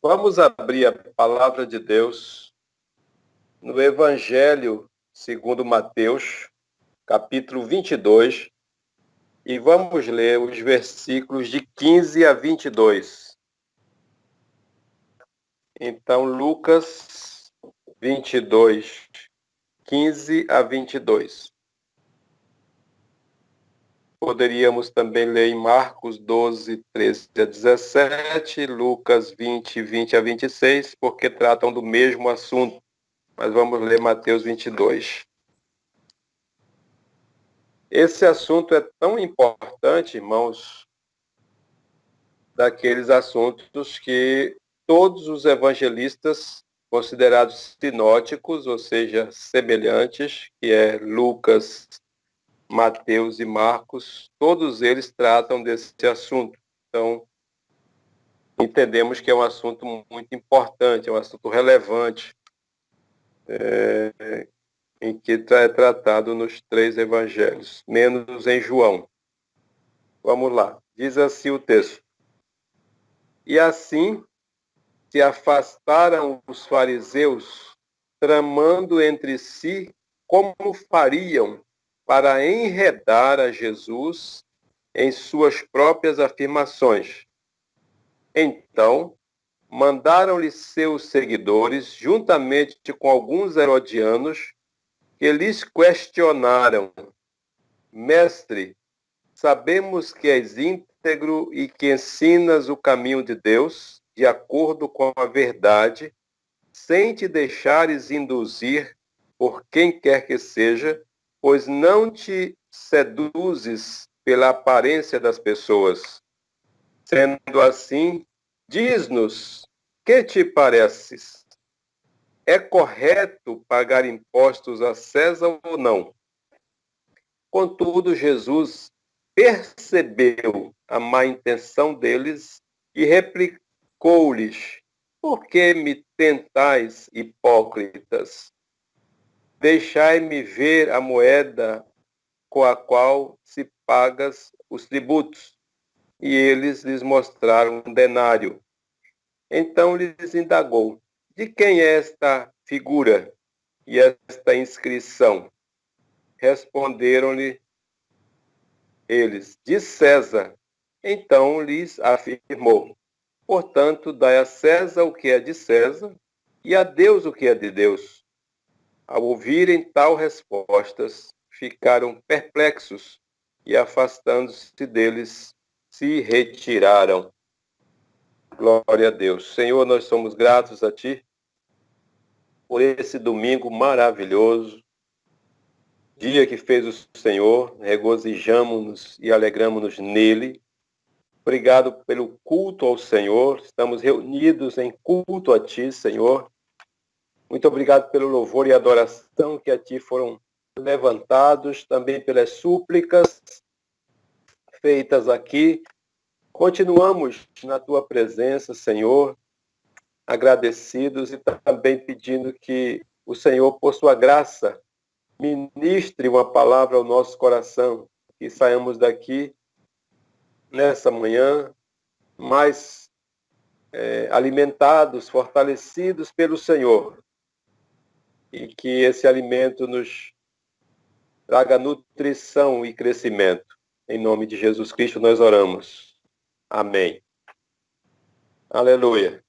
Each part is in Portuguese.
Vamos abrir a palavra de Deus no Evangelho segundo Mateus, capítulo 22, e vamos ler os versículos de 15 a 22. Então, Lucas 22, 15 a 22. Poderíamos também ler em Marcos 12, 13 a 17, Lucas 20, 20 a 26, porque tratam do mesmo assunto. Mas vamos ler Mateus 22. Esse assunto é tão importante, irmãos, daqueles assuntos que todos os evangelistas considerados sinóticos, ou seja, semelhantes, que é Lucas, Mateus e Marcos, todos eles tratam desse assunto. Então, entendemos que é um assunto muito importante, é um assunto relevante, em que é tratado nos 3 evangelhos, menos em João. Vamos lá. Diz assim o texto. E assim se afastaram os fariseus, tramando entre si como fariam para enredar a Jesus em suas próprias afirmações. Então, mandaram-lhe seus seguidores, juntamente com alguns herodianos, que lhes questionaram: Mestre, sabemos que és íntegro e que ensinas o caminho de Deus, de acordo com a verdade, sem te deixares induzir por quem quer que seja, pois não te seduzes pela aparência das pessoas. Sendo assim, diz-nos, que te pareces? É correto pagar impostos a César ou não? Contudo, Jesus percebeu a má intenção deles e replicou-lhes: Por que me tentais, hipócritas? Deixai-me ver a moeda com a qual se pagas os tributos. E eles lhes mostraram um denário. Então lhes indagou: De quem é esta figura e esta inscrição? Responderam-lhe eles: De César. Então lhes afirmou: Portanto, dai a César o que é de César e a Deus o que é de Deus. Ao ouvirem tal respostas, ficaram perplexos e, afastando-se deles, se retiraram. Glória a Deus. Senhor, nós somos gratos a Ti por esse domingo maravilhoso, dia que fez o Senhor, regozijamo-nos e alegramo-nos nele. Obrigado pelo culto ao Senhor, estamos reunidos em culto a Ti, Senhor. Muito obrigado pelo louvor e adoração que a Ti foram levantados, também pelas súplicas feitas aqui. Continuamos na Tua presença, Senhor, agradecidos e também pedindo que o Senhor, por Sua graça, ministre uma palavra ao nosso coração, que saiamos daqui nessa manhã mais alimentados, fortalecidos pelo Senhor, e que esse alimento nos traga nutrição e crescimento. Em nome de Jesus Cristo nós oramos. Amém. Aleluia.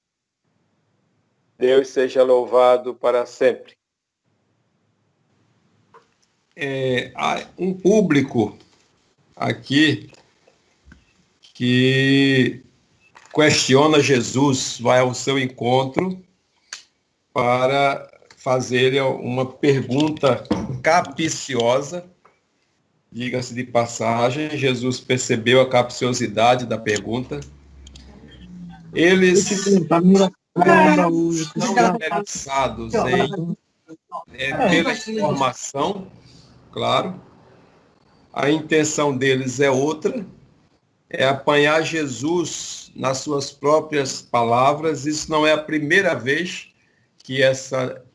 Deus seja louvado para sempre. Há um público aqui que questiona Jesus, vai ao seu encontro para fazer uma pergunta capciosa. Diga-se de passagem, Jesus percebeu a capciosidade da pergunta. Eles estão interessados em ter a informação, claro. A intenção deles é outra, é apanhar Jesus nas suas próprias palavras. Isso não é a primeira vez que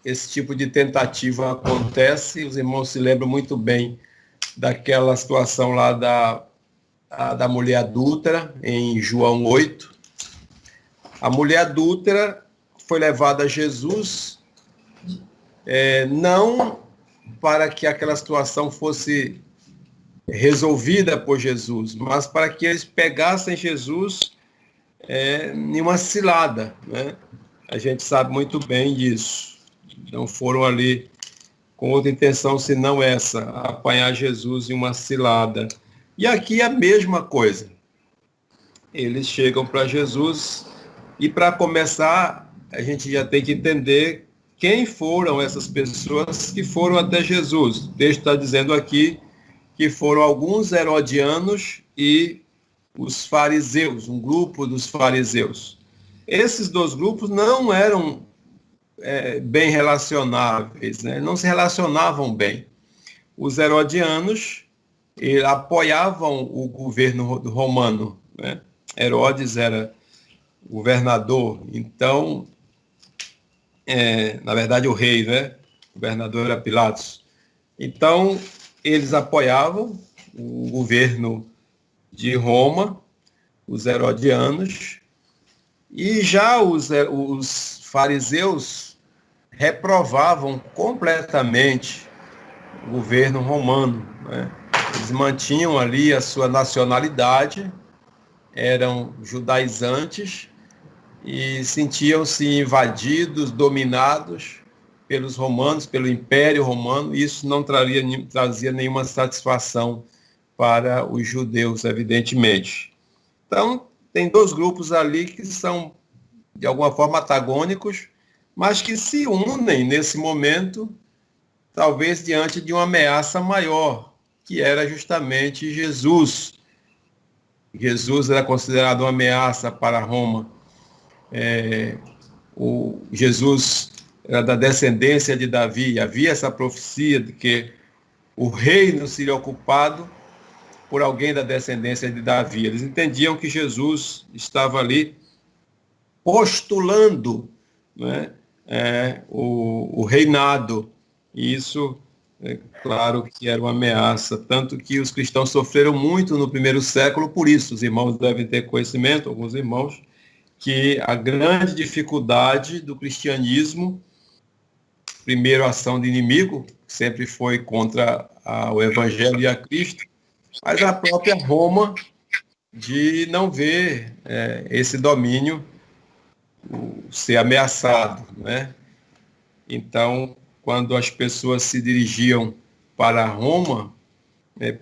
esse tipo de tentativa acontece. Os irmãos se lembram muito bem daquela situação lá da mulher adúltera, em João 8. A mulher adúltera foi levada a Jesus, não para que aquela situação fosse resolvida por Jesus, mas para que eles pegassem Jesus em uma cilada, né? A gente sabe muito bem disso. Não foram ali com outra intenção senão essa, apanhar Jesus em uma cilada. E aqui é a mesma coisa. Eles chegam para Jesus e, para começar, a gente já tem que entender quem foram essas pessoas que foram até Jesus. O texto está dizendo aqui que foram alguns herodianos e os fariseus, um grupo dos fariseus. Esses dois grupos não eram bem relacionáveis, né? Não se relacionavam bem. Os herodianos apoiavam o governo romano, né? Herodes era governador, então, na verdade, o rei, né? O governador era Pilatos. Então, eles apoiavam o governo de Roma, os herodianos, e já os fariseus reprovavam completamente o governo romano, né? Eles mantinham ali a sua nacionalidade, eram judaizantes e sentiam-se invadidos, dominados pelos romanos, pelo Império Romano, e isso não trazia nenhuma satisfação para os judeus, evidentemente. Então, tem dois grupos ali que são, de alguma forma, antagônicos, mas que se unem nesse momento, talvez diante de uma ameaça maior, que era justamente Jesus. Jesus era considerado uma ameaça para Roma. Jesus era da descendência de Davi. Havia essa profecia de que o reino seria ocupado por alguém da descendência de Davi. Eles entendiam que Jesus estava ali postulando, né, o reinado. E isso, claro que era uma ameaça, tanto que os cristãos sofreram muito no primeiro século por isso. Os irmãos devem ter conhecimento, alguns irmãos, que a grande dificuldade do cristianismo, primeiro, a ação de inimigo, sempre foi contra o evangelho e a Cristo, mas a própria Roma, de não ver esse domínio ser ameaçado, né? Então, quando as pessoas se dirigiam para Roma,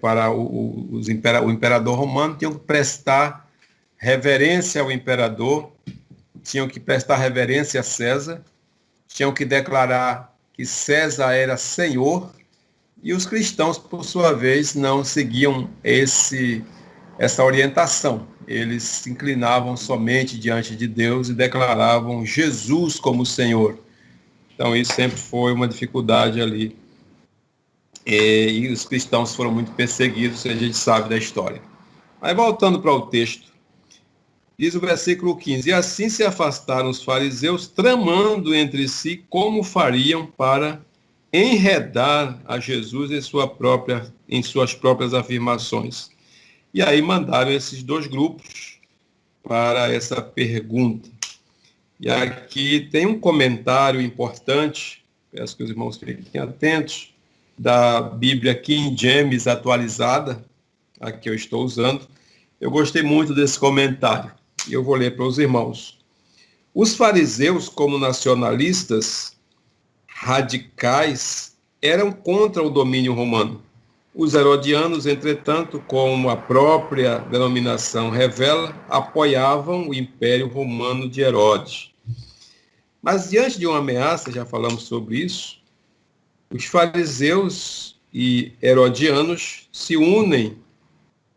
para o imperador romano, tinham que prestar reverência ao imperador, tinham que prestar reverência a César, tinham que declarar que César era senhor, e os cristãos, por sua vez, não seguiam essa orientação. Eles se inclinavam somente diante de Deus e declaravam Jesus como Senhor. Então, isso sempre foi uma dificuldade ali. E os cristãos foram muito perseguidos, a gente sabe da história. Mas voltando para o texto, diz o versículo 15: E assim se afastaram os fariseus, tramando entre si como fariam para enredar a Jesus em suas próprias afirmações. E aí mandaram esses dois grupos para essa pergunta. E aqui tem um comentário importante, peço que os irmãos fiquem atentos, da Bíblia King James atualizada, a que eu estou usando. Eu gostei muito desse comentário e eu vou ler para os irmãos. Os fariseus, como nacionalistas radicais, eram contra o domínio romano. Os herodianos, entretanto, como a própria denominação revela, apoiavam o Império Romano de Herodes. Mas diante de uma ameaça, já falamos sobre isso, os fariseus e herodianos se unem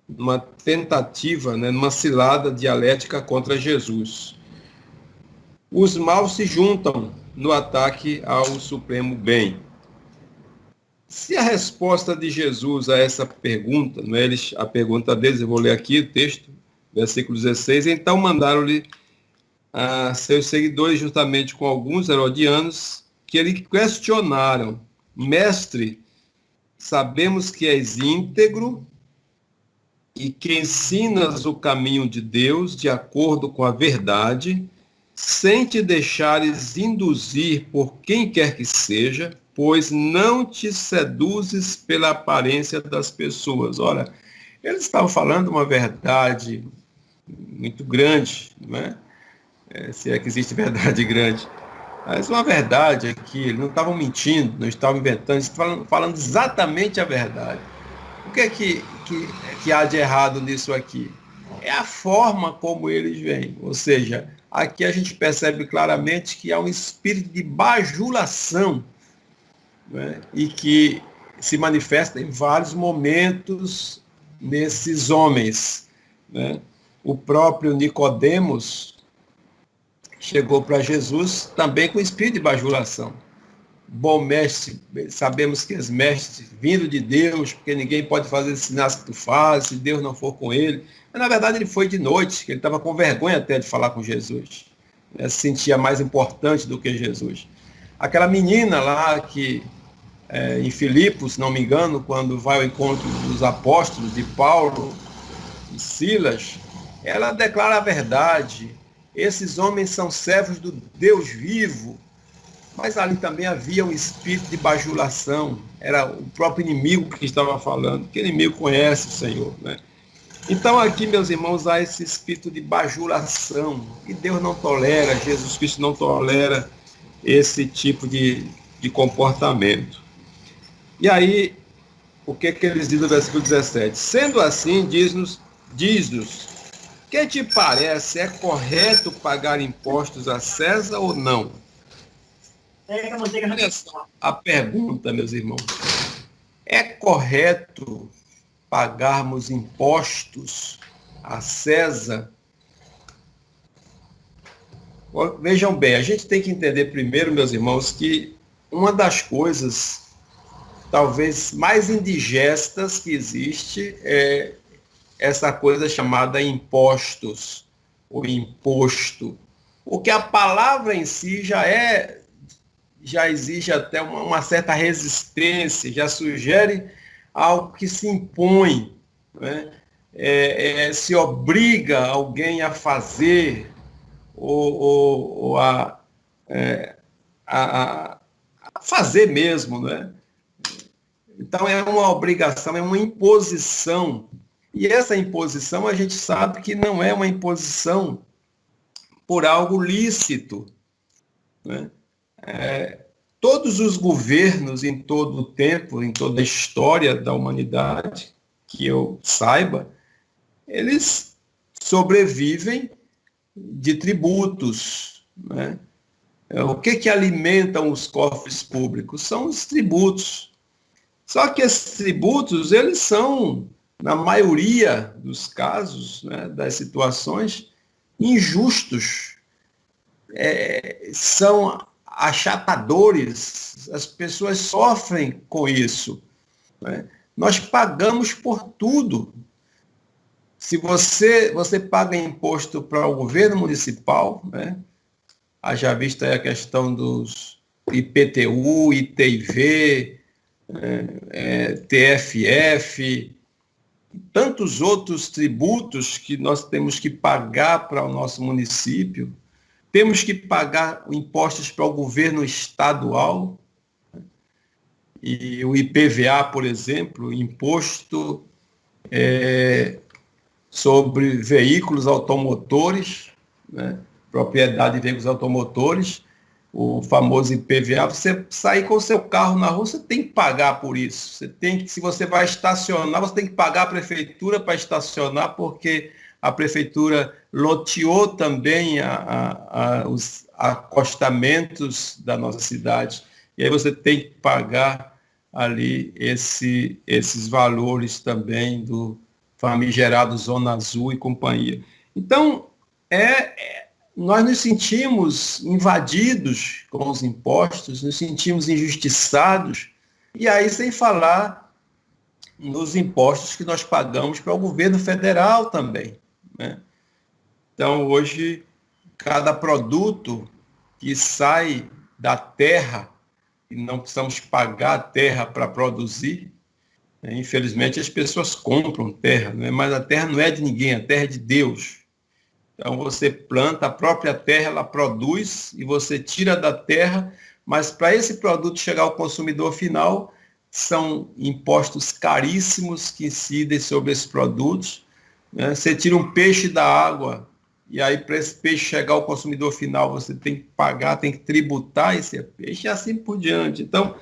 numa tentativa, numa cilada dialética contra Jesus. Os maus se juntam no ataque ao supremo bem. Se a resposta de Jesus a essa pergunta, a pergunta deles, eu vou ler aqui o texto, versículo 16, então mandaram-lhe a seus seguidores, juntamente com alguns herodianos, que lhe questionaram: Mestre, sabemos que és íntegro e que ensinas o caminho de Deus de acordo com a verdade sem te deixares induzir por quem quer que seja, pois não te seduzes pela aparência das pessoas. Ora, eles estavam falando uma verdade muito grande, não é? Se é que existe verdade grande. Mas uma verdade aqui, eles não estavam mentindo, não estavam inventando, eles estavam falando exatamente a verdade. O que é que há de errado nisso aqui? É a forma como eles vêm. Ou seja, aqui a gente percebe claramente que há um espírito de bajulação, né? E que se manifesta em vários momentos nesses homens, né? O próprio Nicodemos chegou para Jesus também com espírito de bajulação. Bom mestre, sabemos que és mestre vindo de Deus, porque ninguém pode fazer os sinais que tu fazes, se Deus não for com ele. Mas na verdade ele foi de noite, que ele estava com vergonha até de falar com Jesus. Se sentia mais importante do que Jesus. Aquela menina lá que, em Filipos, se não me engano, quando vai ao encontro dos apóstolos, de Paulo e Silas, ela declara a verdade. Esses homens são servos do Deus vivo. Mas ali também havia um espírito de bajulação. Era o próprio inimigo que estava falando, que o inimigo conhece o Senhor, né? Então aqui, meus irmãos, há esse espírito de bajulação. E Deus não tolera, Jesus Cristo não tolera esse tipo de comportamento. E aí, o que eles dizem no versículo 17? Sendo assim, diz-nos, que te parece, é correto pagar impostos a César ou não? Olha só a pergunta, meus irmãos. É correto pagarmos impostos a César? Vejam bem, a gente tem que entender primeiro, meus irmãos, que uma das coisas talvez mais indigestas que existe é essa coisa chamada impostos, ou imposto. Porque a palavra em si já exige até uma certa resistência, já sugere algo que se impõe, né? Se obriga alguém a fazer, ou a fazer mesmo, né? Então é uma obrigação, é uma imposição. E essa imposição a gente sabe que não é uma imposição por algo lícito, né? Todos os governos em todo o tempo, em toda a história da humanidade, que eu saiba, eles sobrevivem de tributos, né? O que alimentam os cofres públicos? São os tributos. Só que esses tributos, eles são, na maioria dos casos, né, das situações, injustos. São achatadores, as pessoas sofrem com isso, né? Nós pagamos por tudo. Se você paga imposto para o governo municipal, né? Haja vista aí a questão dos IPTU, ITIV, TFF, tantos outros tributos que nós temos que pagar para o nosso município. Temos que pagar impostos para o governo estadual, e o IPVA, por exemplo, imposto sobre veículos automotores, né? Propriedade de veículos automotores, o famoso IPVA. Você sair com o seu carro na rua, você tem que pagar por isso. Se você vai estacionar, você tem que pagar a prefeitura para estacionar, porque a prefeitura loteou também os acostamentos da nossa cidade. E aí você tem que pagar ali esses valores também do famigerado Zona Azul e companhia. Então, nós nos sentimos invadidos com os impostos, nos sentimos injustiçados, e aí sem falar nos impostos que nós pagamos para o governo federal também, né? Então, hoje, cada produto que sai da terra, e não precisamos pagar a terra para produzir, né? Infelizmente, as pessoas compram terra, né? Mas a terra não é de ninguém, a terra é de Deus. Então você planta, a própria terra ela produz e você tira da terra, mas para esse produto chegar ao consumidor final, são impostos caríssimos que incidem sobre esses produtos, né? Você tira um peixe da água, e aí para esse peixe chegar ao consumidor final, você tem que pagar, tem que tributar esse peixe e assim por diante. Então,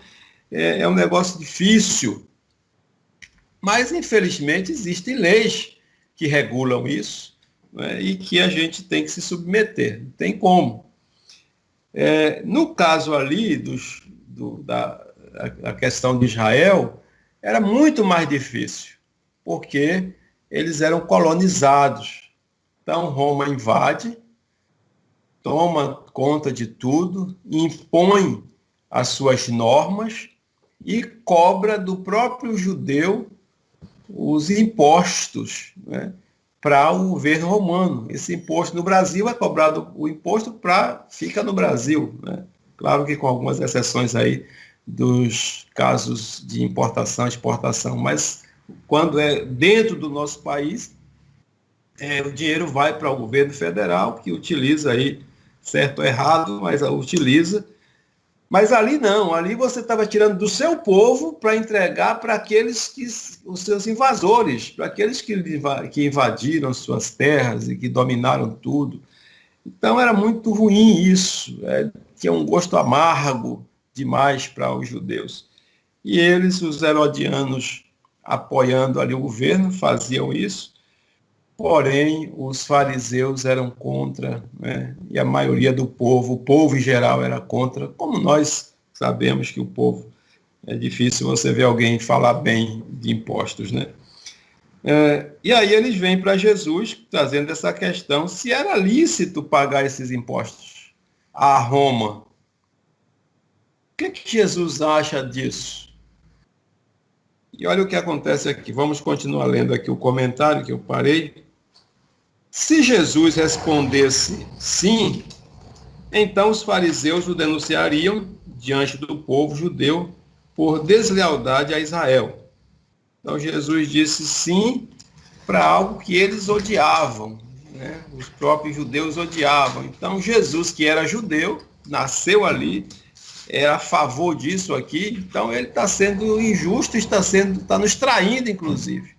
é um negócio difícil, mas infelizmente existem leis que regulam isso, né, e que a gente tem que se submeter, não tem como. No caso ali da questão de Israel, era muito mais difícil, porque eles eram colonizados. Então Roma invade, toma conta de tudo, impõe as suas normas e cobra do próprio judeu os impostos, né, para o governo romano. Esse imposto no Brasil é cobrado, o imposto fica no Brasil, né? Claro que com algumas exceções aí dos casos de importação e exportação, mas quando é dentro do nosso país, o dinheiro vai para o governo federal, que utiliza aí, certo ou errado, mas utiliza. Mas ali não, ali você estava tirando do seu povo para entregar para os seus invasores, para aqueles que invadiram suas terras e que dominaram tudo. Então era muito ruim isso, tinha um gosto amargo demais para os judeus. E eles, os herodianos, apoiando ali o governo, faziam isso, porém os fariseus eram contra, né? E a maioria do povo, o povo em geral era contra, como nós sabemos que o povo, é difícil você ver alguém falar bem de impostos, né? E aí eles vêm para Jesus trazendo essa questão, se era lícito pagar esses impostos a Roma. O que Jesus acha disso? E olha o que acontece aqui, vamos continuar lendo aqui o comentário que eu parei. Se Jesus respondesse sim, então os fariseus o denunciariam diante do povo judeu por deslealdade a Israel. Então Jesus disse sim para algo que eles odiavam, né? Os próprios judeus odiavam. Então Jesus, que era judeu, nasceu ali, era a favor disso aqui, então ele está sendo injusto, está nos traindo, inclusive,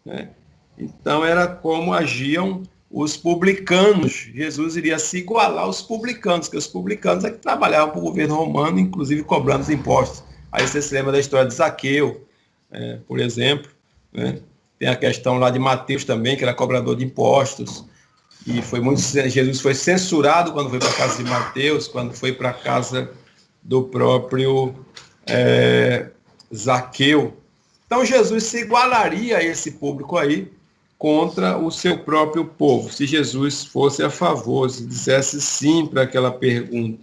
né? Então era como agiam os publicanos. Jesus iria se igualar aos publicanos, que os publicanos é que trabalhavam para o governo romano, inclusive cobrando os impostos. Aí você se lembra da história de Zaqueu, por exemplo, né? Tem a questão lá de Mateus também, que era cobrador de impostos, e Jesus foi censurado quando foi para a casa de Mateus, quando foi para a casa do próprio Zaqueu. Então Jesus se igualaria a esse público aí contra o seu próprio povo, se Jesus fosse a favor, se dissesse sim para aquela pergunta.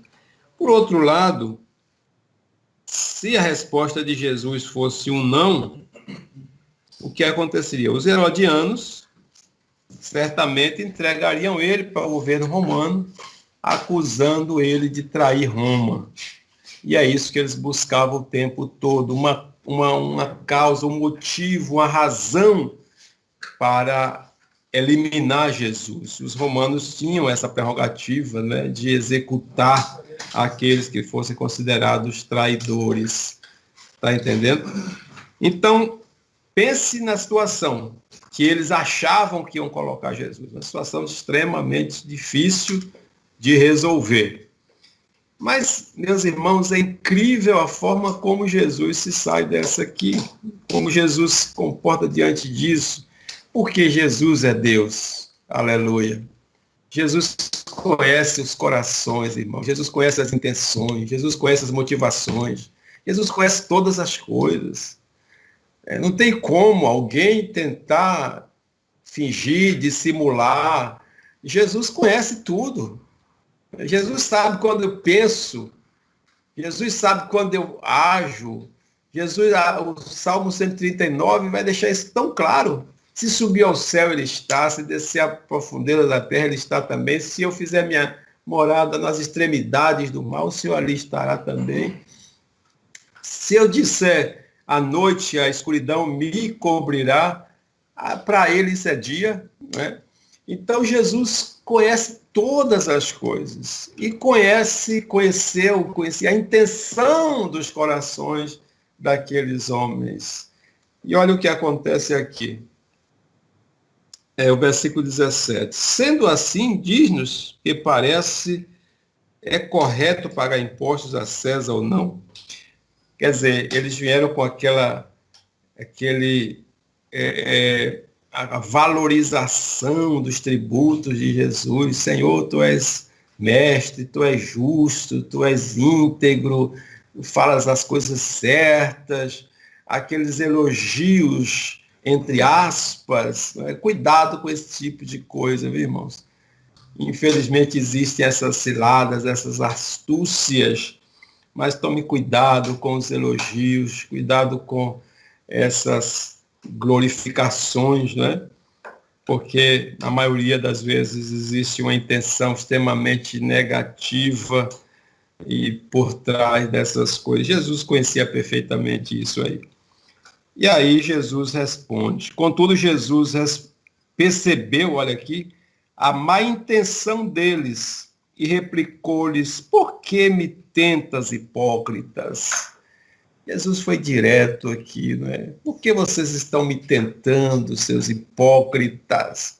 Por outro lado, se a resposta de Jesus fosse um não, o que aconteceria? Os herodianos certamente entregariam ele para o governo romano, acusando ele de trair Roma. E é isso que eles buscavam o tempo todo, uma causa, um motivo, uma razão para eliminar Jesus. Os romanos tinham essa prerrogativa, né, de executar aqueles que fossem considerados traidores. Está entendendo? Então, pense na situação que eles achavam que iam colocar Jesus, uma situação extremamente difícil de resolver. Mas, meus irmãos, é incrível a forma como Jesus se sai dessa aqui, como Jesus se comporta diante disso, porque Jesus é Deus. Aleluia. Jesus conhece os corações, irmão. Jesus conhece as intenções. Jesus conhece as motivações. Jesus conhece todas as coisas. Não tem como alguém tentar fingir, dissimular. Jesus conhece tudo. Jesus sabe quando eu penso. Jesus sabe quando eu ajo. Jesus, o Salmo 139 vai deixar isso tão claro. Se subir ao céu, ele está. Se descer a profundeza da terra, ele está também. Se eu fizer minha morada nas extremidades do mal, o Senhor ali estará também. Se eu disser à noite, a escuridão me cobrirá, para ele isso é dia, né? Então Jesus conhece todas as coisas e conheceu a intenção dos corações daqueles homens. E olha o que acontece aqui. O versículo 17. Sendo assim, diz-nos que é correto pagar impostos a César ou não? Quer dizer, eles vieram com a valorização dos tributos de Jesus. Senhor, tu és mestre, tu és justo, tu és íntegro, falas as coisas certas, aqueles elogios, entre aspas, né? Cuidado com esse tipo de coisa, viu, irmãos? Infelizmente existem essas ciladas, essas astúcias, mas tome cuidado com os elogios, cuidado com essas glorificações, né? Porque na maioria das vezes existe uma intenção extremamente negativa e por trás dessas coisas. Jesus conhecia perfeitamente isso aí. E aí Jesus responde. Contudo, Jesus percebeu, olha aqui, a má intenção deles e replicou-lhes: por que me tentas, hipócritas? Jesus foi direto aqui, não é? Por que vocês estão me tentando, seus hipócritas?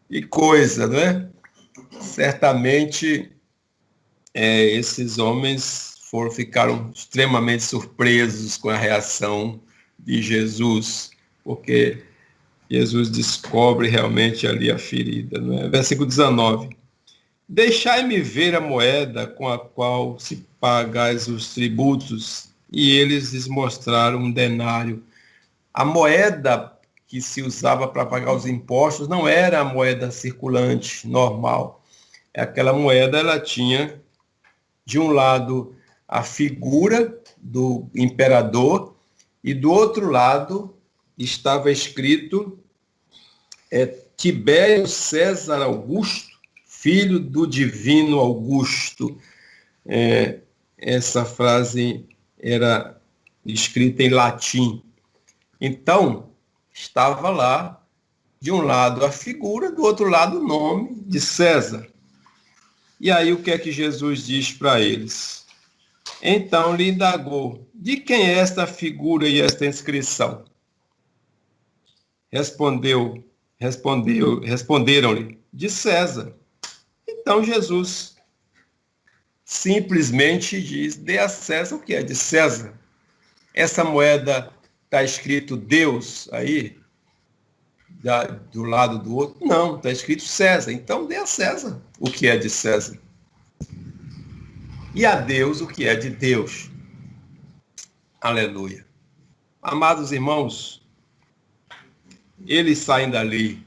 E coisa, não é? Certamente esses homens ficaram extremamente surpresos com a reação de Jesus, porque Jesus descobre realmente ali a ferida, não é? Versículo 19. Deixai-me ver a moeda com a qual se pagais os tributos. E eles lhes mostraram um denário. A moeda que se usava para pagar os impostos não era a moeda circulante normal. Aquela moeda, ela tinha, de um lado, a figura do imperador, e do outro lado estava escrito Tibério César Augusto, filho do divino Augusto. Essa frase era escrita em latim. Então, estava lá, de um lado a figura, do outro lado o nome de César. E aí o que é que Jesus diz para eles? Então lhe indagou: de quem é esta figura e esta inscrição? Responderam-lhe: de César. Então Jesus simplesmente diz: dê a César o que é de César. Essa moeda está escrito Deus aí, do lado do outro? Não, está escrito César. Então dê a César o que é de César. E a Deus o que é de Deus. Aleluia. Amados irmãos, eles saem dali.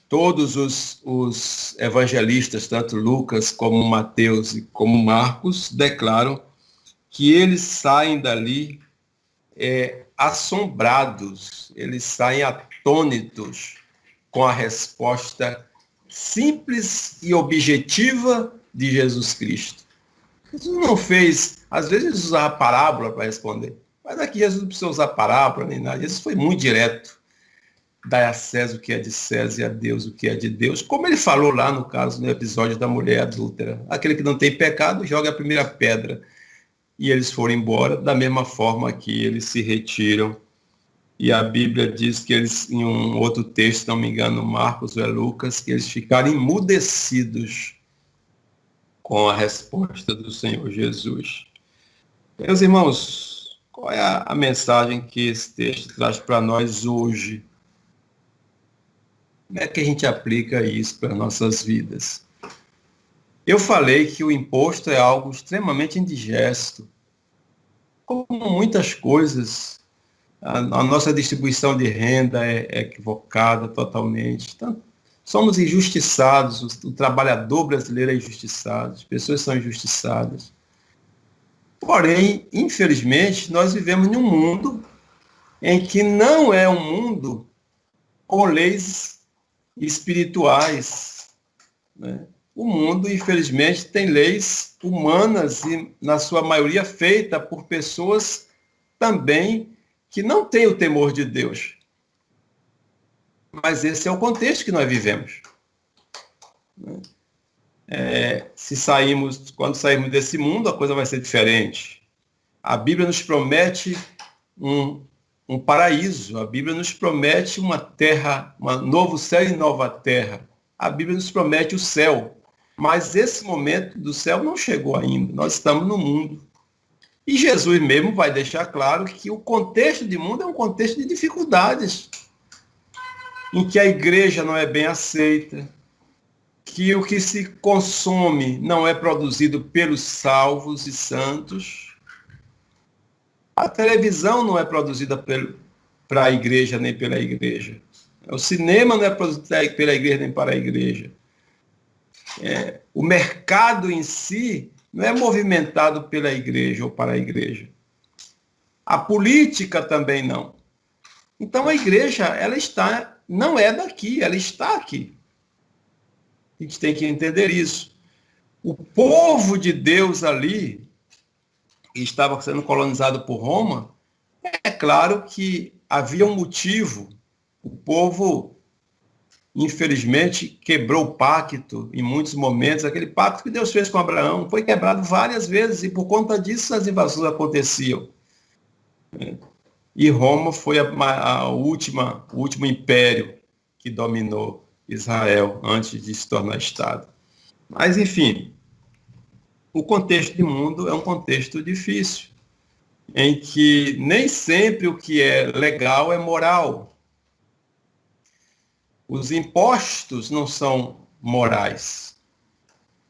Todos os evangelistas, tanto Lucas como Mateus e como Marcos, declaram que eles saem dali assombrados, eles saem atônitos com a resposta simples e objetiva de Jesus Cristo. Jesus não fez, às vezes ele usava parábola para responder, mas aqui Jesus não precisa usar parábola nem nada, Jesus foi muito direto. Dai a César o que é de César e a Deus o que é de Deus, como ele falou lá no caso, no episódio da mulher adúltera. Aquele que não tem pecado, joga a primeira pedra. E eles foram embora, da mesma forma que eles se retiram. E a Bíblia diz que eles, em um outro texto, não me engano, Marcos ou Lucas, que eles ficaram emudecidos com a resposta do Senhor Jesus. Meus irmãos, qual é a mensagem que esse texto traz para nós hoje? Como é que a gente aplica isso para nossas vidas? Eu falei que o imposto é algo extremamente indigesto. Como muitas coisas, a nossa distribuição de renda é equivocada totalmente. Então, somos injustiçados, o trabalhador brasileiro é injustiçado, as pessoas são injustiçadas. Porém, infelizmente, nós vivemos num mundo em que não é um mundo com leis espirituais, né? O mundo, infelizmente, tem leis humanas e, na sua maioria, feita por pessoas também que não têm o temor de Deus. Mas esse é o contexto que nós vivemos. né? Quando sairmos desse mundo, a coisa vai ser diferente. A Bíblia nos promete um paraíso. A Bíblia nos promete uma terra, um novo céu e nova terra. A Bíblia nos promete o céu. Mas esse momento do céu não chegou ainda. Nós estamos no mundo. E Jesus mesmo vai deixar claro que o contexto de mundo é um contexto de dificuldades, em que a igreja não é bem aceita, que o que se consome não é produzido pelos salvos e santos. A televisão não é produzida para a igreja nem pela igreja. O cinema não é produzido pela igreja nem para a igreja. O mercado em si não é movimentado pela igreja ou para a igreja. A política também não. Então a igreja, não é daqui, ela está aqui. A gente tem que entender isso. O povo de Deus ali, que estava sendo colonizado por Roma, é claro que havia um motivo. O povo, infelizmente, quebrou o pacto em muitos momentos. Aquele pacto que Deus fez com Abraão foi quebrado várias vezes, e por conta disso as invasões aconteciam. E Roma foi o último império que dominou Israel antes de se tornar Estado. Mas, enfim, o contexto do mundo é um contexto difícil, em que nem sempre o que é legal é moral. Os impostos não são morais,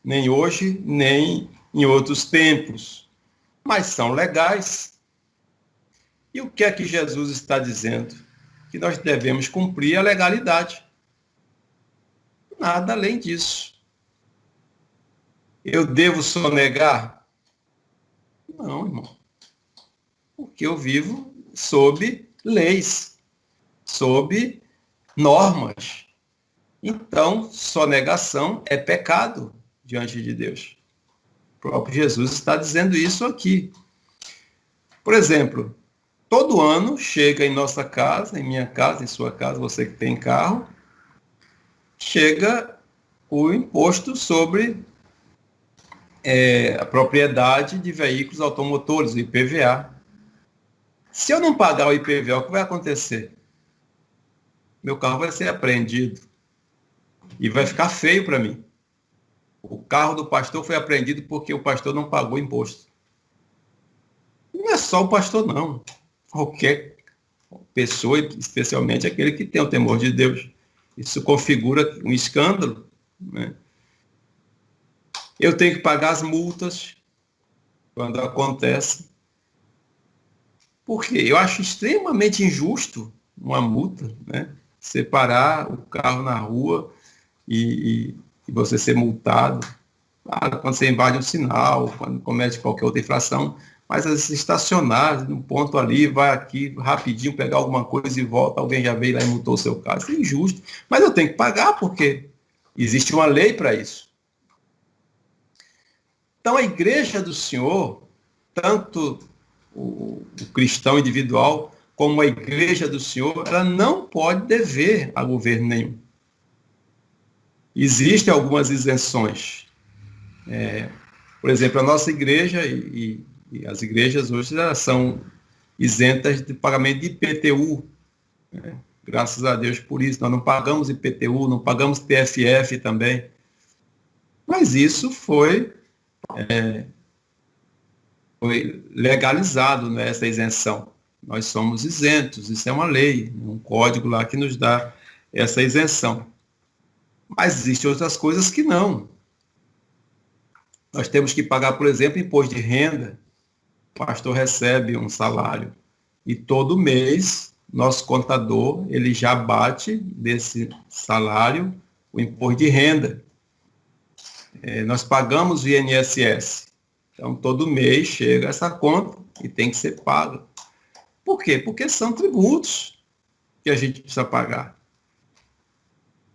nem hoje, nem em outros tempos, mas são legais. E o que é que Jesus está dizendo? Que nós devemos cumprir a legalidade. Nada além disso. Eu devo sonegar? Não, irmão. Porque eu vivo sob leis, sob normas. Então, sonegação é pecado diante de Deus. O próprio Jesus está dizendo isso aqui. Por exemplo, todo ano chega em nossa casa, em minha casa, em sua casa, você que tem carro, chega o imposto sobre a propriedade de veículos automotores, o IPVA. Se eu não pagar o IPVA, o que vai acontecer? Meu carro vai ser apreendido e vai ficar feio para mim. O carro do pastor foi apreendido porque o pastor não pagou imposto. Não é só o pastor, não. Qualquer pessoa, especialmente aquele que tem o temor de Deus. Isso configura um escândalo, né? Eu tenho que pagar as multas quando acontece. Por quê? Eu acho extremamente injusto uma multa, né? Separar o carro na rua e você ser multado. Claro, quando você invade um sinal, quando comete qualquer outra infração, mas estacionar num ponto ali, vai aqui rapidinho pegar alguma coisa e volta, alguém já veio lá e multou o seu carro. Isso é injusto. Mas eu tenho que pagar porque existe uma lei para isso. Então a igreja do Senhor, tanto o cristão individual como a igreja do Senhor, ela não pode dever a governo nenhum. Existem algumas isenções. Por exemplo, a nossa igreja e as igrejas hoje elas são isentas de pagamento de IPTU. Né? Graças a Deus por isso. Nós não pagamos IPTU, não pagamos PFF também. Mas isso foi legalizado, né, essa isenção. Nós somos isentos, isso é uma lei, um código lá que nos dá essa isenção. Mas existem outras coisas que não. Nós temos que pagar, por exemplo, imposto de renda. O pastor recebe um salário e todo mês nosso contador ele já bate desse salário o imposto de renda. Nós pagamos o INSS. Então, todo mês chega essa conta e tem que ser paga. Por quê? Porque são tributos que a gente precisa pagar.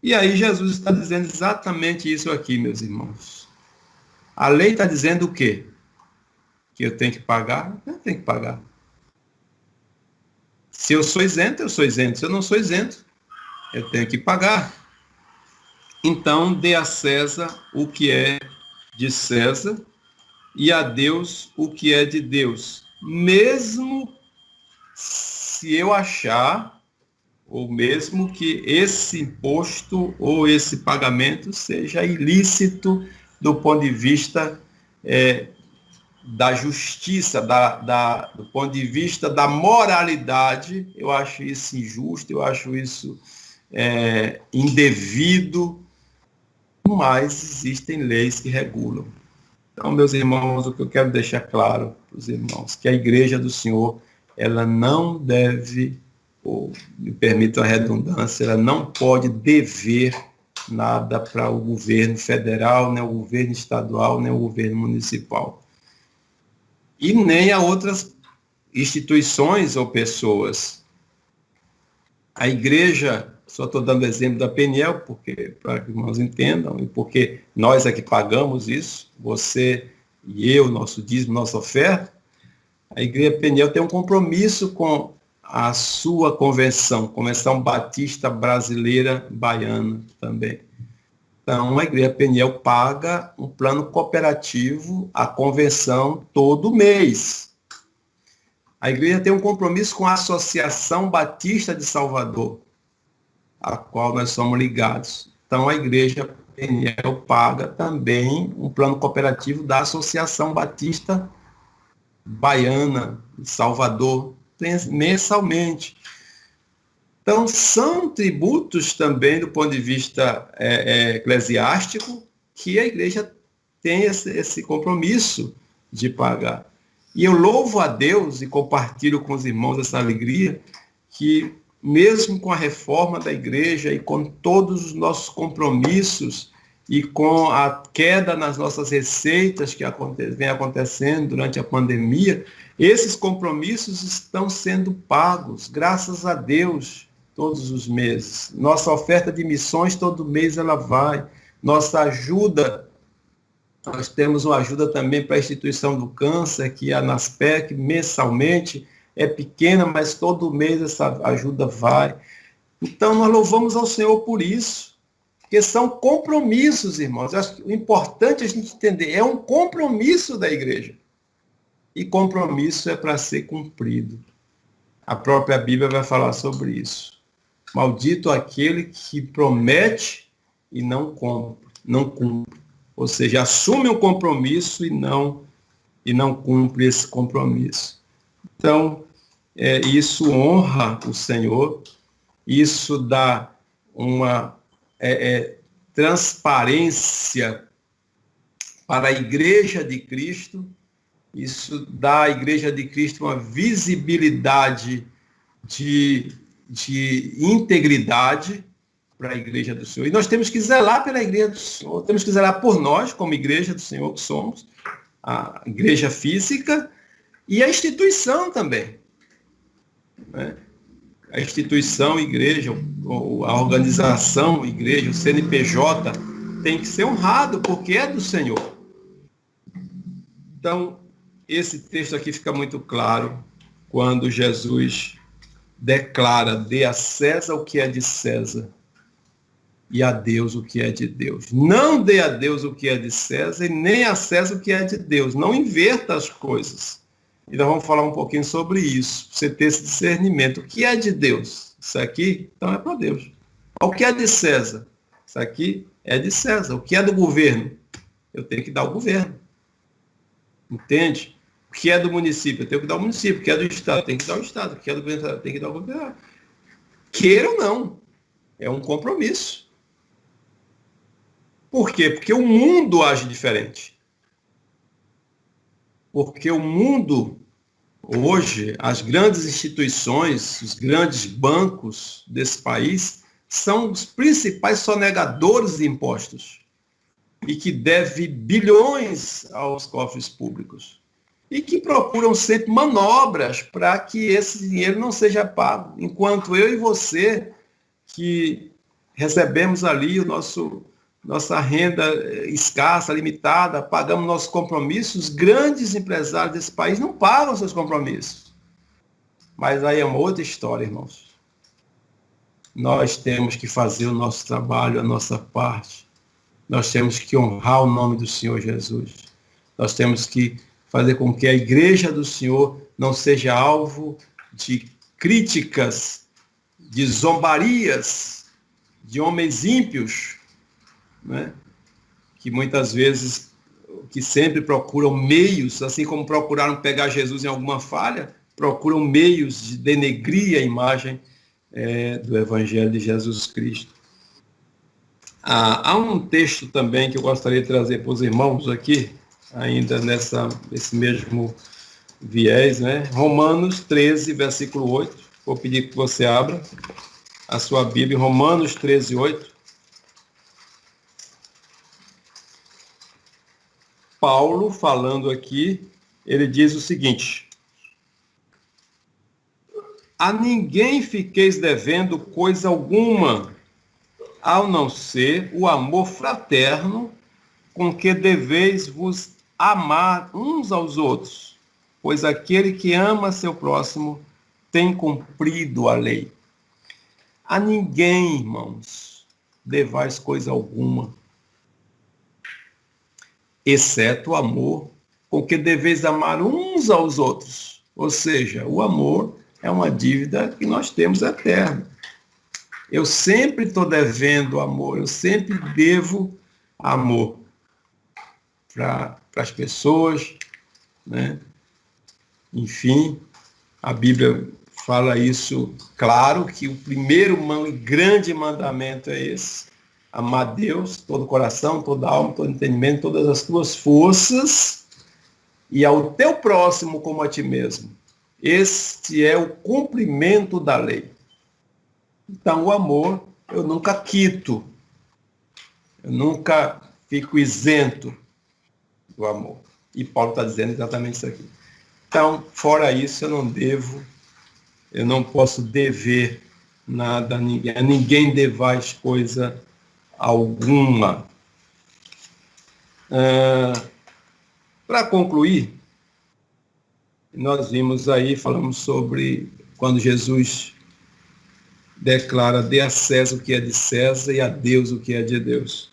E aí Jesus está dizendo exatamente isso aqui, meus irmãos. A lei está dizendo o quê? Que eu tenho que pagar? Eu tenho que pagar. Se eu sou isento, eu sou isento. Se eu não sou isento, eu tenho que pagar. Então, dê a César o que é de César e a Deus o que é de Deus. Mesmo se eu achar, ou mesmo que esse imposto ou esse pagamento seja ilícito do ponto de vista da justiça, do ponto de vista da moralidade, eu acho isso injusto, eu acho isso indevido, mas existem leis que regulam. Então, meus irmãos, o que eu quero deixar claro para os irmãos, que a igreja do Senhor, ela não deve, ou me permitam a redundância, ela não pode dever nada para o governo federal, nem o governo estadual, nem o governo municipal. E nem a outras instituições ou pessoas. A igreja, só estou dando exemplo da Peniel, para que os irmãos entendam, e porque nós é que pagamos isso, você e eu, nosso dízimo, nossa oferta. A igreja Peniel tem um compromisso com a sua Convenção Batista Brasileira Baiana também. Então, a igreja Peniel paga um plano cooperativo à convenção todo mês. A igreja tem um compromisso com a Associação Batista de Salvador, a qual nós somos ligados. Então, a igreja Peniel paga também um plano cooperativo da Associação Batista Baiana de Salvador, mensalmente. Então, são tributos também do ponto de vista eclesiástico que a igreja tem esse compromisso de pagar. E eu louvo a Deus e compartilho com os irmãos essa alegria que, mesmo com a reforma da igreja e com todos os nossos compromissos e com a queda nas nossas receitas que vem acontecendo durante a pandemia, esses compromissos estão sendo pagos, graças a Deus, todos os meses. Nossa oferta de missões, todo mês ela vai. Nossa ajuda, nós temos uma ajuda também para a instituição do câncer, que é a NASPEC, mensalmente, é pequena, mas todo mês essa ajuda vai. Então, nós louvamos ao Senhor por isso, porque são compromissos, irmãos. Eu acho que o importante é a gente entender, é um compromisso da igreja. E compromisso é para ser cumprido. A própria Bíblia vai falar sobre isso. Maldito aquele que promete e não cumpre. Ou seja, assume um compromisso e não cumpre esse compromisso. Então, isso honra o Senhor, isso dá uma transparência para a Igreja de Cristo, isso dá à Igreja de Cristo uma visibilidade de integridade para a Igreja do Senhor. E nós temos que zelar pela Igreja do Senhor, temos que zelar por nós, como Igreja do Senhor que somos, a Igreja física e a instituição também. Né? A instituição igreja, a organização igreja, o CNPJ, tem que ser honrado, porque é do Senhor. Então, esse texto aqui fica muito claro quando Jesus declara: dê a César o que é de César e a Deus o que é de Deus. Não dê a Deus o que é de César e nem a César o que é de Deus. Não inverta as coisas. E nós vamos falar um pouquinho sobre isso, para você ter esse discernimento. O que é de Deus? Isso aqui, então, é para Deus. O que é de César? Isso aqui é de César. O que é do governo? Eu tenho que dar ao governo. Entende? O que é do município? Eu tenho que dar ao município. O que é do Estado? Eu tenho que dar ao Estado. O que é do governo? Eu tenho que dar ao governo. Queira ou não. É um compromisso. Por quê? Porque o mundo age diferente. Porque o mundo, hoje, as grandes instituições, os grandes bancos desse país, são os principais sonegadores de impostos e que devem bilhões aos cofres públicos e que procuram sempre manobras para que esse dinheiro não seja pago, enquanto eu e você, que recebemos ali nossa renda escassa, limitada, pagamos nossos compromissos, os grandes empresários desse país não pagam seus compromissos. Mas aí é uma outra história, irmãos. nós temos que fazer o nosso trabalho, a nossa parte. Nós temos que honrar o nome do Senhor Jesus. Nós temos que fazer com que a igreja do Senhor não seja alvo de críticas, de zombarias, de homens ímpios, né? Que muitas vezes, que sempre procuram meios, assim como procuraram pegar Jesus em alguma falha, procuram meios de denegrir a imagem do Evangelho de Jesus Cristo. Há um texto também que eu gostaria de trazer para os irmãos aqui, ainda nesse mesmo viés, né? Romanos 13, versículo 8. Vou pedir que você abra a sua Bíblia, Romanos 13, 8. Paulo, falando aqui, ele diz o seguinte: a ninguém fiqueis devendo coisa alguma, ao não ser o amor fraterno com que deveis vos amar uns aos outros, pois aquele que ama seu próximo tem cumprido a lei. A ninguém, irmãos, devais coisa alguma, exceto o amor com que deveis amar uns aos outros. Ou seja, o amor é uma dívida que nós temos eterna. Eu sempre estou devendo amor, eu sempre devo amor para as pessoas, né? Enfim, a Bíblia fala isso claro, que o primeiro e grande mandamento é esse: amar Deus, todo o coração, toda a alma, todo o entendimento, todas as tuas forças, e ao teu próximo como a ti mesmo. Este é o cumprimento da lei. Então, o amor, eu nunca quito, eu nunca fico isento do amor. E Paulo está dizendo exatamente isso aqui. Então, fora isso, eu não posso dever nada a ninguém. A ninguém devais coisa alguma. Para concluir, nós vimos aí, falamos sobre quando Jesus declara: dê a César o que é de César e a Deus o que é de Deus.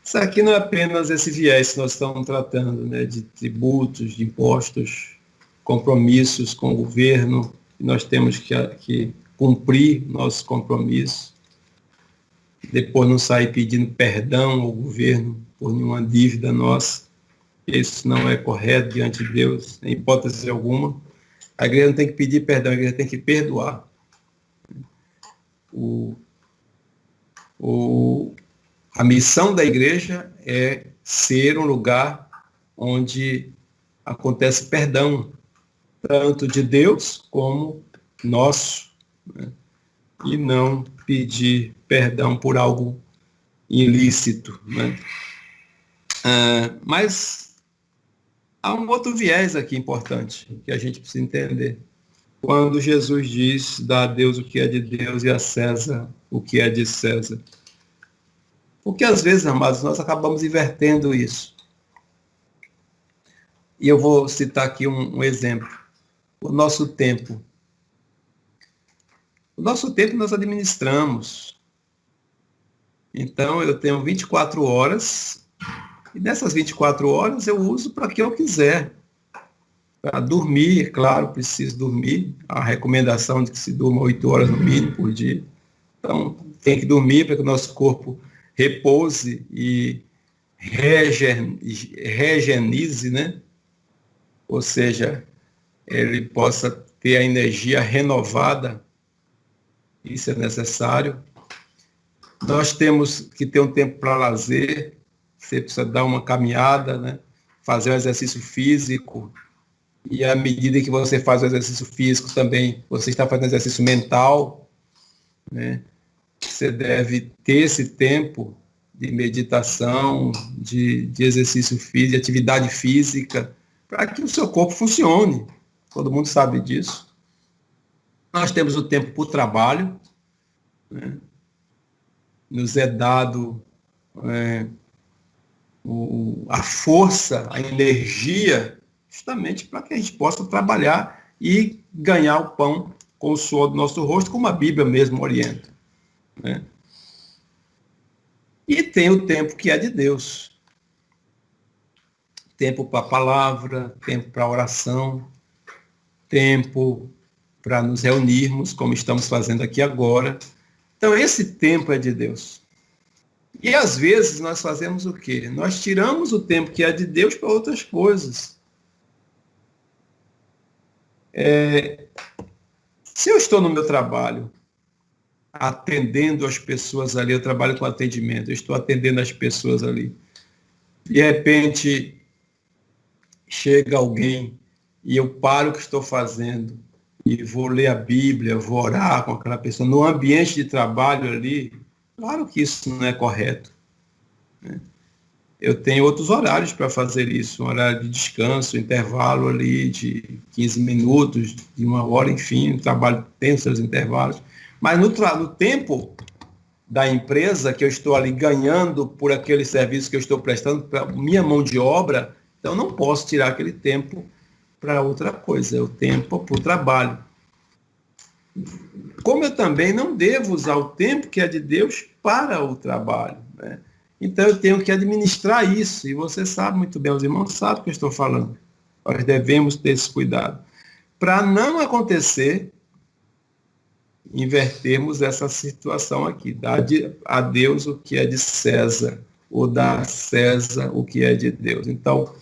Isso aqui não é apenas esse viés que nós estamos tratando, né, de tributos, de impostos, compromissos com o governo, e nós temos que cumprir nossos compromissos, depois não sair pedindo perdão ao governo por nenhuma dívida nossa. Isso não é correto diante de Deus, em hipótese alguma. A igreja não tem que pedir perdão, a igreja tem que perdoar. A missão da igreja é ser um lugar onde acontece perdão, tanto de Deus como nosso, né? E não pedir perdão por algo ilícito, né? Mas há um outro viés aqui importante que a gente precisa entender. Quando Jesus diz: dá a Deus o que é de Deus e a César o que é de César. Porque às vezes, amados, nós acabamos invertendo isso. E eu vou citar aqui um exemplo. O nosso tempo. O nosso tempo nós administramos. Então, eu tenho 24 horas, e nessas 24 horas eu uso para o que eu quiser. Para dormir, é claro, preciso dormir. A recomendação de que se durma 8 horas no mínimo por dia. Então, tem que dormir para que o nosso corpo repouse e regenerize, né? Ou seja, ele possa ter a energia renovada. Isso é necessário. Nós temos que ter um tempo para lazer. Você precisa dar uma caminhada, né? Fazer um exercício físico. E à medida que você faz o exercício físico também, você está fazendo exercício mental, né? Você deve ter esse tempo de meditação, de exercício físico, de atividade física, para que o seu corpo funcione. Todo mundo sabe disso. Nós temos o tempo para o trabalho, né? Nos é dado a força, a energia, justamente para que a gente possa trabalhar e ganhar o pão com o suor do nosso rosto, como a Bíblia mesmo orienta, né? E tem o tempo que é de Deus. Tempo para a palavra, tempo para a oração, tempo para nos reunirmos, como estamos fazendo aqui agora. Então, esse tempo é de Deus. E, às vezes, nós fazemos o quê? Nós tiramos o tempo que é de Deus para outras coisas. Se eu estou no meu trabalho, atendendo as pessoas ali, eu trabalho com atendimento, eu estou atendendo as pessoas ali. De repente, chega alguém e eu paro o que estou fazendo e vou ler a Bíblia, vou orar com aquela pessoa no ambiente de trabalho ali, claro que isso não é correto, né? Eu tenho outros horários para fazer isso, um horário de descanso, intervalo ali de 15 minutos, de 1 hora, enfim, o trabalho tem os seus intervalos, mas no tempo da empresa que eu estou ali ganhando por aquele serviço que eu estou prestando, para minha mão de obra, então não posso tirar aquele tempo para outra coisa, é o tempo para o trabalho. Como eu também não devo usar o tempo que é de Deus para o trabalho, né? Então eu tenho que administrar isso, e você sabe muito bem, os irmãos sabem o que eu estou falando. Nós devemos ter esse cuidado, para não acontecer, invertermos essa situação aqui, dar a Deus o que é de César, ou dar a César o que é de Deus. Então,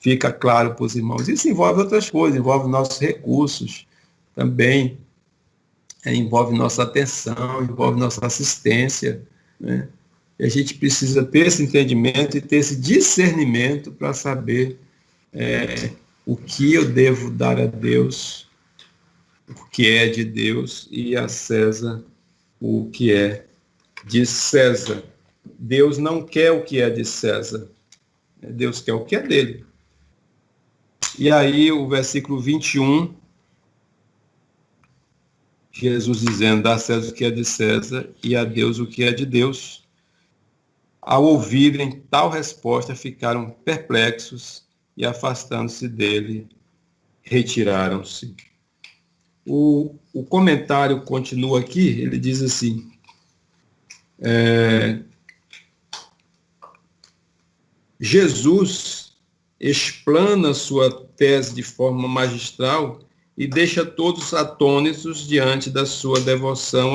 fica claro para os irmãos. Isso envolve outras coisas, envolve nossos recursos também, envolve nossa atenção, envolve nossa assistência, né? E a gente precisa ter esse entendimento e ter esse discernimento para saber o que eu devo dar a Deus, o que é de Deus, e a César o que é de César. Deus não quer o que é de César, Deus quer o que é dele. E aí o versículo 21, Jesus dizendo, dá a César o que é de César e a Deus o que é de Deus. Ao ouvirem tal resposta, ficaram perplexos e, afastando-se dele, retiraram-se. O comentário continua aqui, ele diz assim, Jesus explana sua tese de forma magistral e deixa todos atônitos diante da sua devoção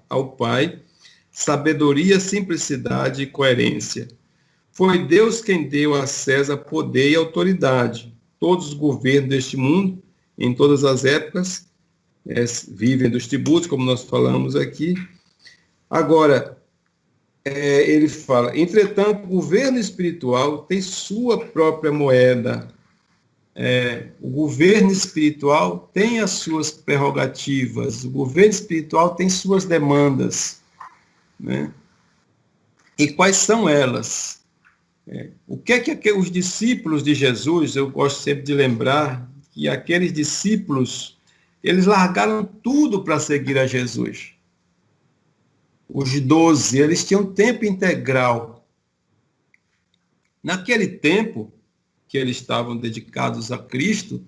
ao Pai, sabedoria, simplicidade e coerência. Foi Deus quem deu a César poder e autoridade. Todos os governos deste mundo, em todas as épocas, vivem dos tributos, como nós falamos aqui. Agora, ele fala, entretanto, o governo espiritual tem sua própria moeda. O governo espiritual tem as suas prerrogativas, o governo espiritual tem suas demandas, né? E quais são elas? O que é que os discípulos de Jesus, eu gosto sempre de lembrar que aqueles discípulos, eles largaram tudo para seguir a Jesus. Os 12, eles tinham tempo integral. Naquele tempo que eles estavam dedicados a Cristo,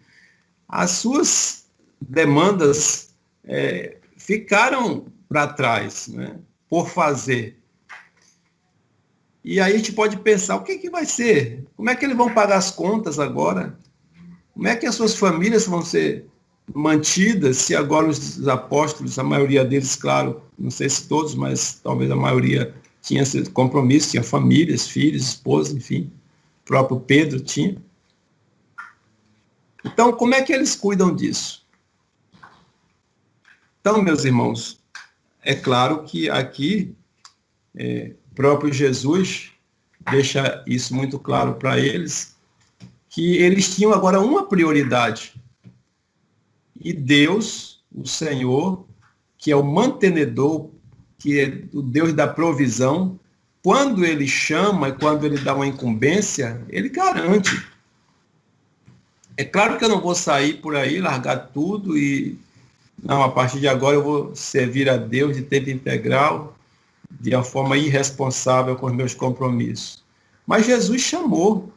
as suas demandas ficaram para trás, né, por fazer. E aí a gente pode pensar, o que vai ser? Como é que eles vão pagar as contas agora? Como é que as suas famílias vão ser mantidas se agora os apóstolos, a maioria deles, claro, não sei se todos, mas talvez a maioria tinha compromisso, tinha famílias, filhos, esposas, enfim. O próprio Pedro tinha. Então, como é que eles cuidam disso? Então, meus irmãos, é claro que aqui próprio Jesus deixa isso muito claro para eles, que eles tinham agora uma prioridade. E Deus, o Senhor, que é o mantenedor, que é o Deus da provisão, quando ele chama e quando ele dá uma incumbência, ele garante. É claro que eu não vou sair por aí, largar tudo e, não, a partir de agora eu vou servir a Deus de tempo integral, de uma forma irresponsável com os meus compromissos. Mas Jesus chamou.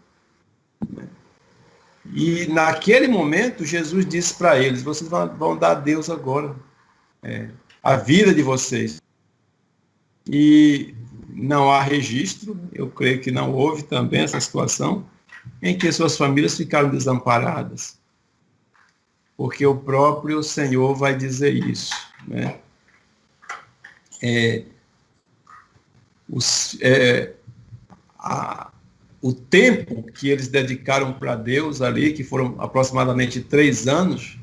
E naquele momento, Jesus disse para eles: vocês vão dar a Deus agora a vida de vocês. E não há registro, eu creio que não houve também essa situação, em que suas famílias ficaram desamparadas. Porque o próprio Senhor vai dizer isso, né? O tempo que eles dedicaram para Deus ali, que foram aproximadamente 3 anos,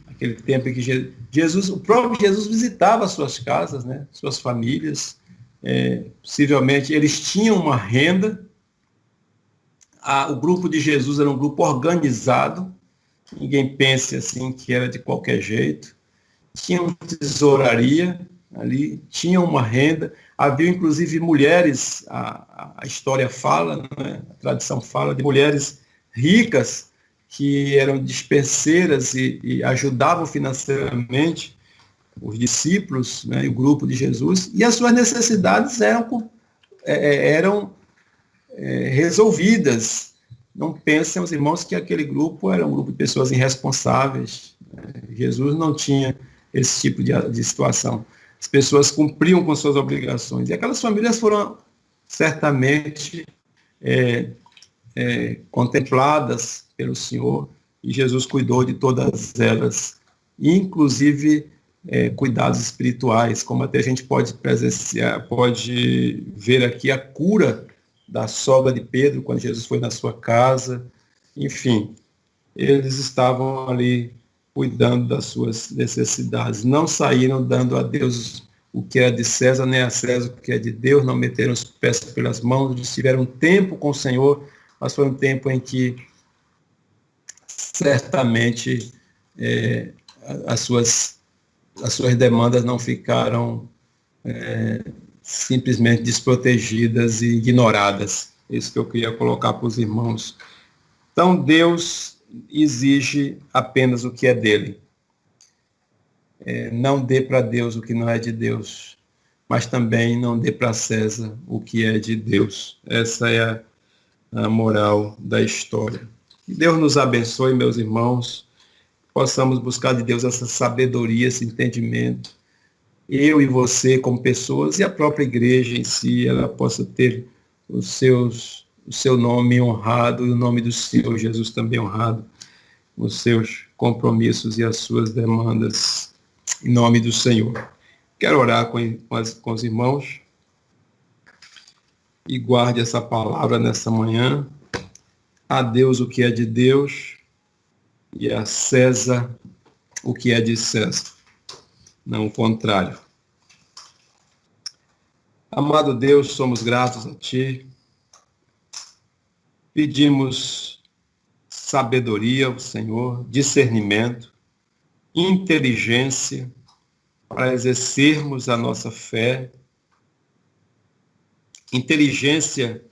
aquele tempo em que Jesus, o próprio Jesus visitava suas casas, né? Suas famílias, possivelmente eles tinham uma renda. O grupo de Jesus era um grupo organizado, ninguém pense assim que era de qualquer jeito. Tinha uma tesouraria ali, tinha uma renda, havia inclusive mulheres, a história fala, né? A tradição fala de mulheres ricas que eram dispenseiras e ajudavam financeiramente os discípulos, né, e o grupo de Jesus, e as suas necessidades eram resolvidas. Não pensem os irmãos que aquele grupo era um grupo de pessoas irresponsáveis. Jesus não tinha esse tipo de situação. As pessoas cumpriam com suas obrigações. E aquelas famílias foram certamente contempladas pelo Senhor, e Jesus cuidou de todas elas, inclusive cuidados espirituais, como até a gente pode presenciar, pode ver aqui a cura da sogra de Pedro, quando Jesus foi na sua casa. Enfim, eles estavam ali cuidando das suas necessidades, não saíram dando a Deus o que é de César, nem a César o que é de Deus, não meteram os pés pelas mãos, eles tiveram tempo com o Senhor, mas foi um tempo em que certamente as suas demandas não ficaram simplesmente desprotegidas e ignoradas. Isso que eu queria colocar para os irmãos. Então, Deus exige apenas o que é dele. Não dê para Deus o que não é de Deus, mas também não dê para César o que é de Deus. Essa é a moral da história. Que Deus nos abençoe, meus irmãos, possamos buscar de Deus essa sabedoria, esse entendimento. Eu e você, como pessoas, e a própria igreja em si, ela possa ter o seu nome honrado, e o nome do Senhor Jesus também honrado, os seus compromissos e as suas demandas, em nome do Senhor. Quero orar com os irmãos e guarde essa palavra nessa manhã. A Deus o que é de Deus e a César o que é de César. Não o contrário. Amado Deus, somos gratos a Ti. Pedimos sabedoria ao Senhor, discernimento, inteligência para exercermos a nossa fé, inteligência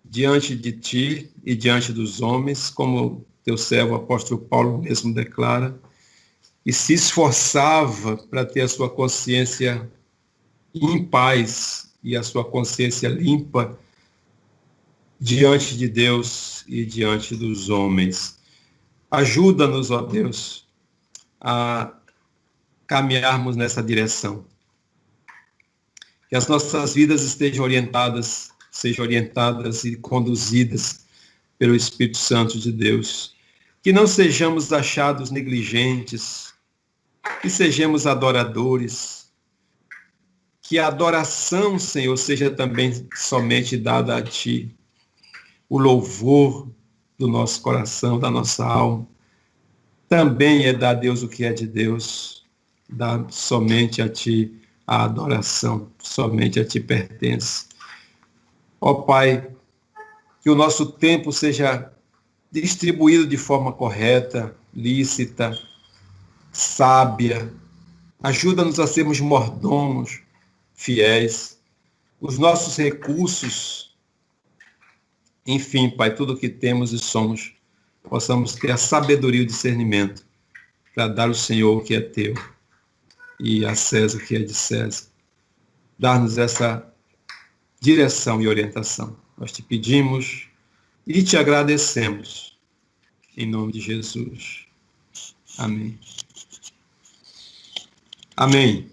diante de Ti e diante dos homens, como Teu servo, o apóstolo Paulo mesmo declara, e se esforçava para ter a sua consciência em paz e a sua consciência limpa diante de Deus e diante dos homens. Ajuda-nos, ó Deus, a caminharmos nessa direção. Que as nossas vidas sejam orientadas e conduzidas pelo Espírito Santo de Deus. Que não sejamos achados negligentes, que sejamos adoradores, que a adoração, Senhor, seja também somente dada a Ti. O louvor do nosso coração, da nossa alma, também é dar a Deus o que é de Deus, dar somente a Ti a adoração, somente a Ti pertence. Ó Pai, que o nosso tempo seja distribuído de forma correta, lícita, sábia. Ajuda-nos a sermos mordomos, fiéis. Os nossos recursos, enfim, Pai, tudo o que temos e somos, possamos ter a sabedoria e o discernimento para dar ao Senhor o que é Teu e a César o que é de César. Dar-nos essa direção e orientação. Nós Te pedimos e te agradecemos. Em nome de Jesus. Amém. Amém.